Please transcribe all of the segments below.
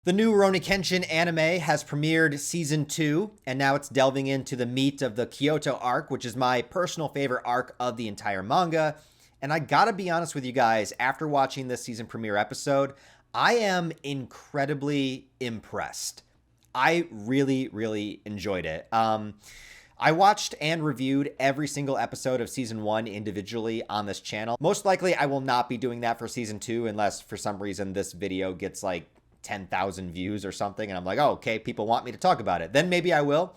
The new Rurouni Kenshin anime has premiered season 2, and now it's delving into the meat of the Kyoto arc, which is my personal favorite arc of the entire manga. And I gotta be honest with you guys, after watching this season premiere episode, I am incredibly impressed. I really, really enjoyed it. I watched and reviewed every single episode of season 1 individually on this channel. Most likely, I will not be doing that for season 2 unless for some reason this video gets like 10,000 views or something, and I'm like, oh, okay, people want me to talk about it. Then maybe I will.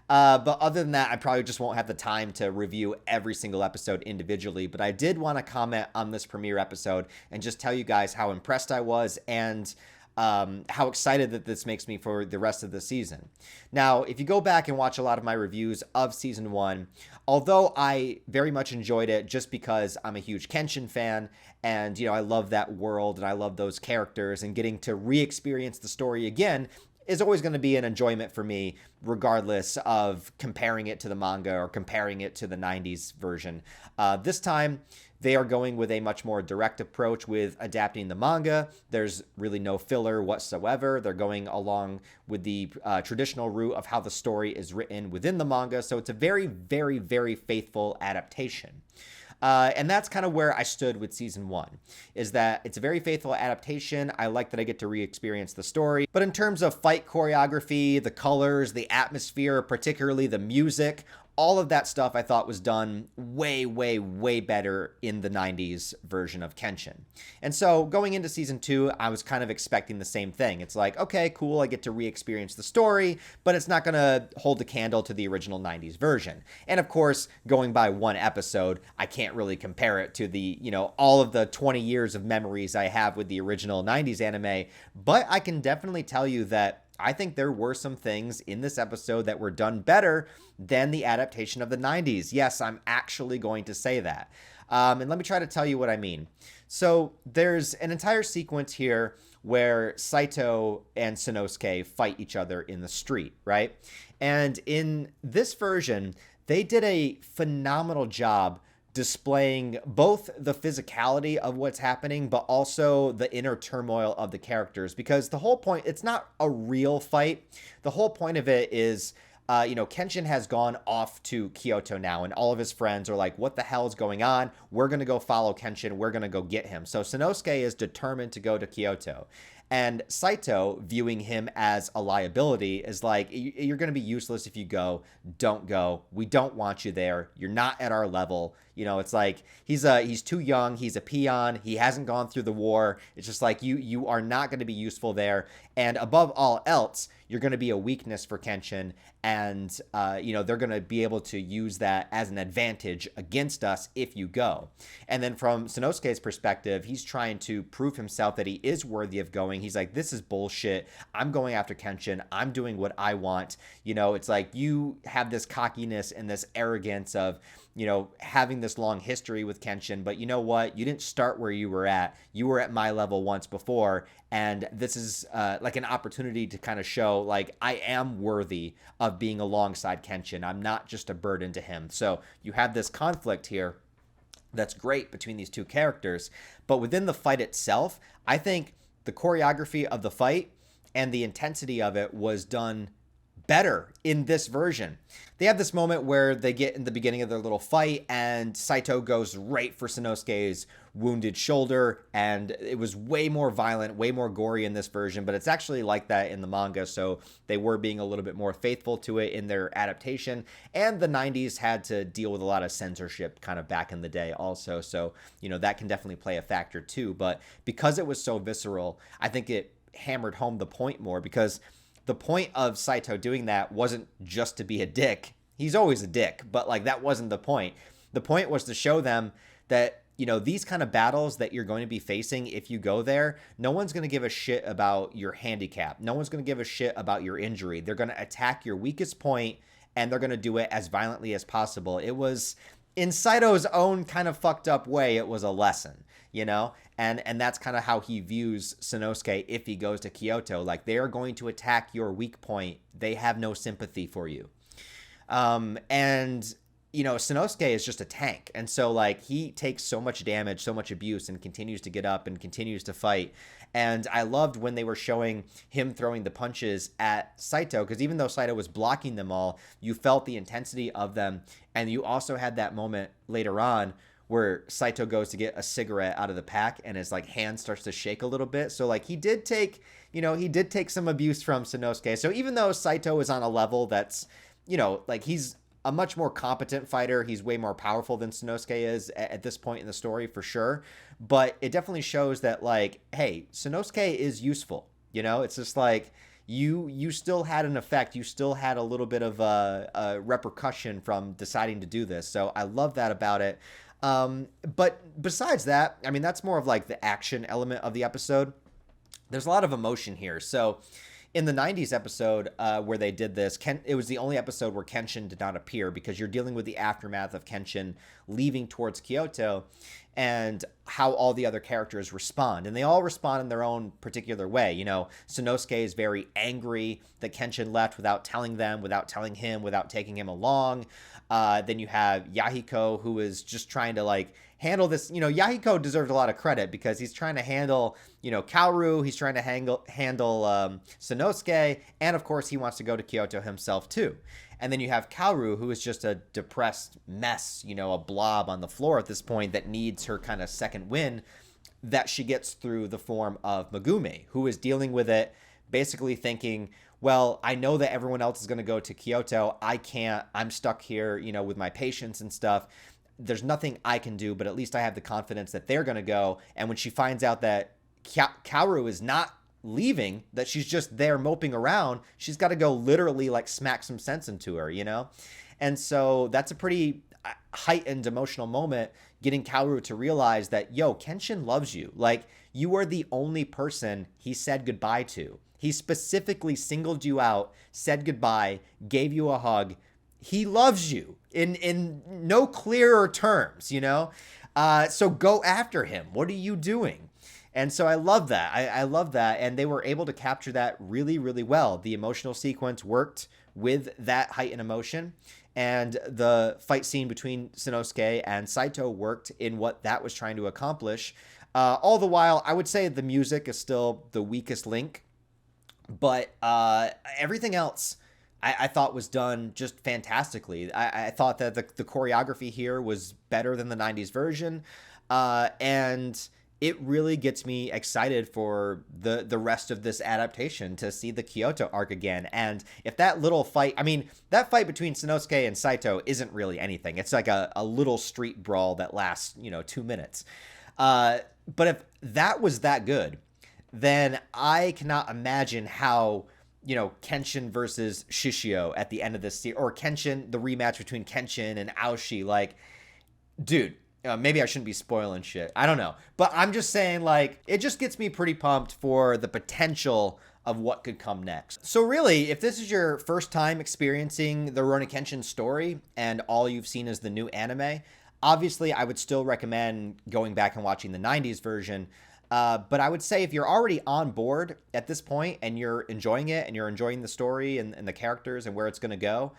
But other than that, I probably just won't have the time to review every single episode individually. But I did want to comment on this premiere episode and just tell you guys how impressed I was and how excited that this makes me for the rest of the season. Now, if you go back and watch a lot of my reviews of season 1, although I very much enjoyed it just because I'm a huge Kenshin fan and, I love that world and I love those characters, and getting to re-experience the story again is always going to be an enjoyment for me, regardless of comparing it to the manga or comparing it to the 90s version. This time, they are going with a much more direct approach with adapting the manga. There's really no filler whatsoever. They're going along with the traditional route of how the story is written within the manga. So it's a very, very, very faithful adaptation. And that's kind of where I stood with season 1, is that it's a very faithful adaptation. I like that I get to re-experience the story. But in terms of fight choreography, the colors, the atmosphere, particularly the music, all of that stuff I thought was done way, way, way better in the 90s version of Kenshin. And so going into season 2, I was kind of expecting the same thing. It's like, okay, cool, I get to re-experience the story, but it's not going to hold a candle to the original 90s version. And of course, going by one episode, I can't really compare it to the, all of the 20 years of memories I have with the original 90s anime, but I can definitely tell you that I think there were some things in this episode that were done better than the adaptation of the 90s. Yes, I'm actually going to say that. And let me try to tell you what I mean. So there's an entire sequence here where Saito and Sanosuke fight each other in the street, right? And in this version, they did a phenomenal job displaying both the physicality of what's happening, but also the inner turmoil of the characters. Because the whole point, it's not a real fight. The whole point of it is, Kenshin has gone off to Kyoto now, and all of his friends are like, what the hell is going on? We're going to go follow Kenshin. We're going to go get him. So Sanosuke is determined to go to Kyoto. And Saito, viewing him as a liability, is like, you're going to be useless if you go. Don't go. We don't want you there. You're not at our level. It's like he's too young. He's a peon. He hasn't gone through the war. It's just like you are not going to be useful there. And above all else, you're going to be a weakness for Kenshin. And, they're going to be able to use that as an advantage against us if you go. And then from Sanosuke's perspective, he's trying to prove himself that he is worthy of going. He's like, this is bullshit. I'm going after Kenshin. I'm doing what I want. It's like you have this cockiness and this arrogance of, having this long history with Kenshin, but you know what? You didn't start where you were at. You were at my level once before, and this is like an opportunity to kind of show, like, I am worthy of being alongside Kenshin. I'm not just a burden to him. So you have this conflict here that's great between these two characters, but within the fight itself, I think the choreography of the fight and the intensity of it was done better in this version. They have this moment where they get in the beginning of their little fight and Saito goes right for Sanosuke's wounded shoulder, and it was way more violent, way more gory in this version, but it's actually like that in the manga, so they were being a little bit more faithful to it in their adaptation. And the 90s had to deal with a lot of censorship kind of back in the day also, so that can definitely play a factor too. But because it was so visceral, I think it hammered home the point more, because the point of Saito doing that wasn't just to be a dick. He's always a dick, but like that wasn't the point. The point was to show them that, these kind of battles that you're going to be facing if you go there, no one's going to give a shit about your handicap. No one's going to give a shit about your injury. They're going to attack your weakest point, and they're going to do it as violently as possible. It was, in Saito's own kind of fucked up way, it was a lesson, And that's kind of how he views Sanosuke if he goes to Kyoto. Like, they are going to attack your weak point. They have no sympathy for you. And Sanosuke is just a tank. And so, like, he takes so much damage, so much abuse, and continues to get up and continues to fight. And I loved when they were showing him throwing the punches at Saito, because even though Saito was blocking them all, you felt the intensity of them. And you also had that moment later on where Saito goes to get a cigarette out of the pack and his like hand starts to shake a little bit. So like he did take some abuse from Sanosuke. So even though Saito is on a level that's, like he's a much more competent fighter, he's way more powerful than Sanosuke is at this point in the story for sure. But it definitely shows that like, hey, Sanosuke is useful. It's just like you still had an effect. You still had a little bit of a repercussion from deciding to do this. So I love that about it. But besides that, I mean, that's more of like the action element of the episode. There's a lot of emotion here. So in the 90s episode where they did this, it was the only episode where Kenshin did not appear because you're dealing with the aftermath of Kenshin leaving towards Kyoto and how all the other characters respond. And they all respond in their own particular way. Sanosuke is very angry that Kenshin left without telling them, without telling him, without taking him along. Then you have Yahiko, who is just trying to like handle this. Yahiko deserves a lot of credit because he's trying to handle, Kaoru. He's trying to handle Sanosuke. And of course, he wants to go to Kyoto himself too. And then you have Kaoru, who is just a depressed mess, a blob on the floor at this point that needs her kind of second win that she gets through the form of Megumi, who is dealing with it, basically thinking, well, I know that everyone else is going to go to Kyoto. I can't. I'm stuck here, with my patients and stuff. There's nothing I can do, but at least I have the confidence that they're going to go. And when she finds out that Kaoru is not leaving, that she's just there moping around, she's got to go literally like smack some sense into her, And so that's a pretty heightened emotional moment, getting Kaoru to realize that, Kenshin loves you. Like, you are the only person he said goodbye to. He specifically singled you out, said goodbye, gave you a hug. He loves you in no clearer terms, So go after him. What are you doing? And so I love that. I love that. And they were able to capture that really, really well. The emotional sequence worked with that heightened emotion. And the fight scene between Sanosuke and Saito worked in what that was trying to accomplish. All the while, I would say the music is still the weakest link. But everything else I thought was done just fantastically. I thought that the choreography here was better than the 90s version. And it really gets me excited for the rest of this adaptation to see the Kyoto arc again. And if that little fight, that fight between Sanosuke and Saito isn't really anything. It's like a little street brawl that lasts, 2 minutes. But if that was that good, then I cannot imagine how, Kenshin versus Shishio at the end of this series, or Kenshin, the rematch between Kenshin and Aoshi, like, dude, maybe I shouldn't be spoiling shit. I don't know. But I'm just saying, like, it just gets me pretty pumped for the potential of what could come next. So really, if this is your first time experiencing the Rurouni Kenshin story and all you've seen is the new anime, obviously I would still recommend going back and watching the 90s version. But I would say if you're already on board at this point and you're enjoying it and you're enjoying the story and the characters and where it's going to go,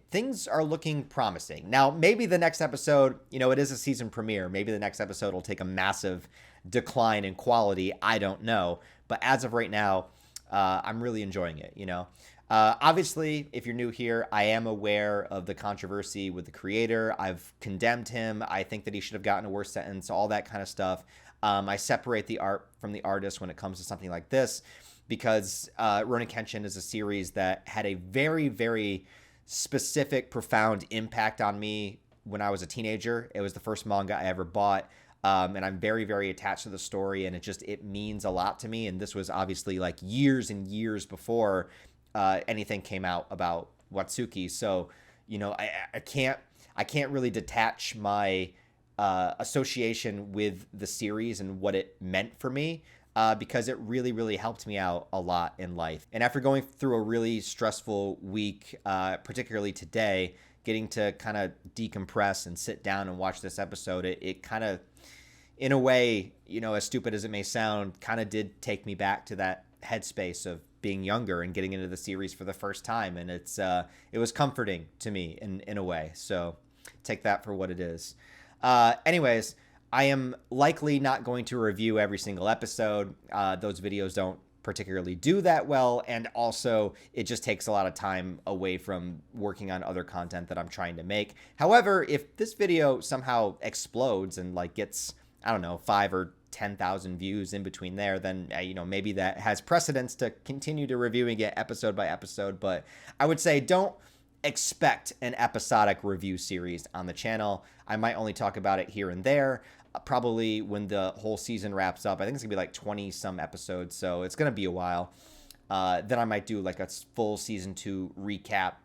things are looking promising. Now, maybe the next episode, it is a season premiere. Maybe the next episode will take a massive decline in quality. I don't know. But as of right now, I'm really enjoying it, Obviously, if you're new here, I am aware of the controversy with the creator. I've condemned him. I think that he should have gotten a worse sentence, all that kind of stuff. I separate the art from the artist when it comes to something like this because Rurouni Kenshin is a series that had a very, very specific, profound impact on me when I was a teenager. It was the first manga I ever bought. And I'm very, very attached to the story, and it means a lot to me. And this was obviously like years and years before anything came out about Watsuki. So, I can't really detach my association with the series and what it meant for me because it really, really helped me out a lot in life. And after going through a really stressful week, particularly today, getting to kind of decompress and sit down and watch this episode, it kind of, in a way, as stupid as it may sound, kind of did take me back to that headspace of being younger and getting into the series for the first time, and it was comforting to me in a way. So take that for what it is. Anyways, I am likely not going to review every single episode. Those videos don't particularly do that well, and also it just takes a lot of time away from working on other content that I'm trying to make. However, if this video somehow explodes and like gets, I don't know, 5 or 10,000 views in between there, then maybe that has precedence to continue to reviewing it episode by episode. But I would say don't expect an episodic review series on the channel. I might only talk about it here and there. Probably when the whole season wraps up. I think it's gonna be like 20 some episodes, so it's gonna be a while. Then I might do like a full season 2 recap,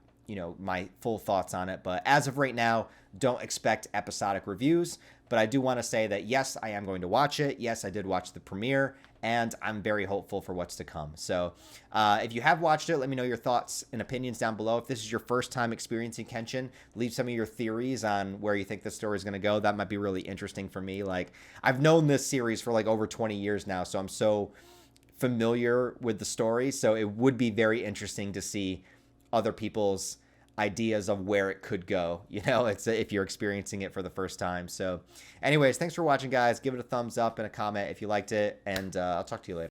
my full thoughts on it. But as of right now, don't expect episodic reviews. But I do want to say that yes, I am going to watch it. Yes, I did watch the premiere, and I'm very hopeful for what's to come. So if you have watched it, let me know your thoughts and opinions down below. If this is your first time experiencing Kenshin, leave some of your theories on where you think the story is going to go. That might be really interesting for me. Like, I've known this series for like over 20 years now, so I'm so familiar with the story. So it would be very interesting to see other people's ideas of where it could go, it's if you're experiencing it for the first time. So anyways, thanks for watching, guys. Give it a thumbs up and a comment if you liked it, and I'll talk to you later.